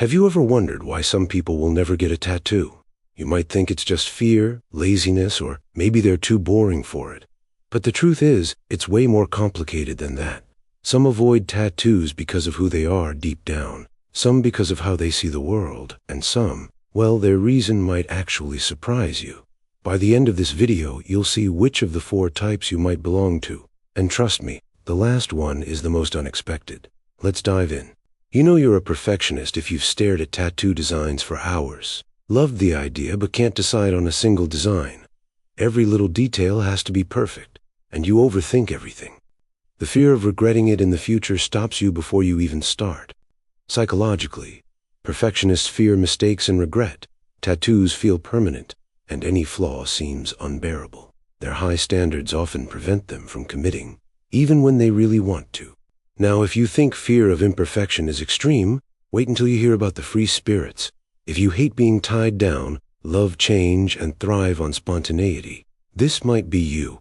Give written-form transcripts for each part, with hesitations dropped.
Have you ever wondered why some people will never get a tattoo? You might think it's just fear, laziness, or maybe they're too boring for it. But the truth is, it's way more complicated than that. Some avoid tattoos because of who they are deep down, some because of how they see the world, and some, well, their reason might actually surprise you. By the end of this video, you'll see which of the 4 types you might belong to. And trust me, the last one is the most unexpected. Let's dive in. You know you're a perfectionist if you've stared at tattoo designs for hours. Loved the idea but can't decide on a single design. Every little detail has to be perfect, and you overthink everything. The fear of regretting it in the future stops you before you even start. Psychologically, perfectionists fear mistakes and regret. Tattoos feel permanent, and any flaw seems unbearable. Their high standards often prevent them from committing, even when they really want to. Now, if you think fear of imperfection is extreme, wait until you hear about the free spirits. If you hate being tied down, love change, and thrive on spontaneity, this might be you.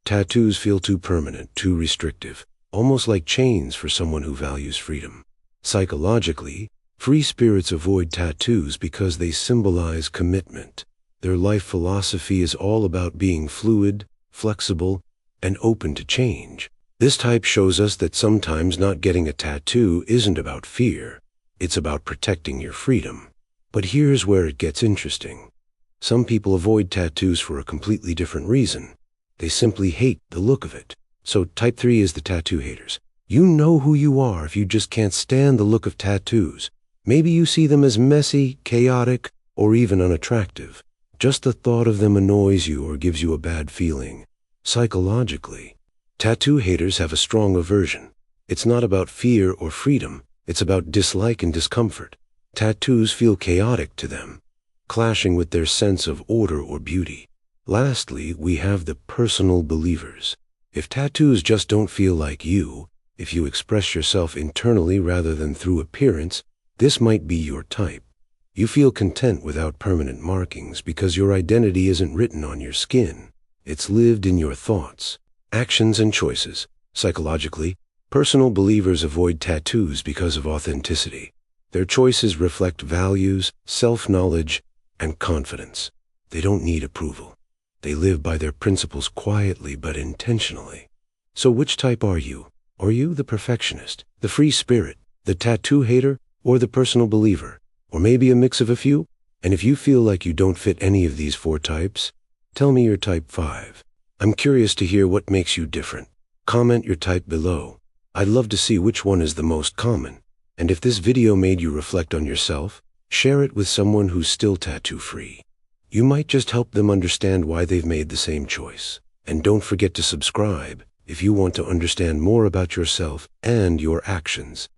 Tattoos feel too permanent, too restrictive, almost like chains for someone who values freedom. Psychologically, free spirits avoid tattoos because they symbolize commitment. Their life philosophy is all about being fluid, flexible, and open to change. This type shows us that sometimes not getting a tattoo isn't about fear, it's about protecting your freedom. But here's where it gets interesting. Some people avoid tattoos for a completely different reason. They simply hate the look of it. So type 3 is the tattoo haters. You know who you are if you just can't stand the look of tattoos. Maybe you see them as messy, chaotic, or even unattractive. Just the thought of them annoys you or gives you a bad feeling. Psychologically, tattoo haters have a strong aversion. It's not about fear or freedom, it's about dislike and discomfort. Tattoos feel chaotic to them, clashing with their sense of order or beauty. Lastly, we have the personal believers. If tattoos just don't feel like you, if you express yourself internally rather than through appearance, this might be your type. You feel content without permanent markings because your identity isn't written on your skin. It's lived in your thoughts, actions, and choices. Psychologically, personal believers avoid tattoos because of authenticity. Their choices reflect values, self-knowledge, and confidence. They don't need approval. They live by their principles quietly but intentionally. So which type are you? Are you the perfectionist, the free spirit, the tattoo hater, or the personal believer? Or maybe a mix of a few? And if you feel like you don't fit any of these 4 types, tell me your type 5. I'm curious to hear what makes you different. Comment your type below. I'd love to see which one is the most common. And if this video made you reflect on yourself, share it with someone who's still tattoo-free. You might just help them understand why they've made the same choice. And don't forget to subscribe if you want to understand more about yourself and your actions.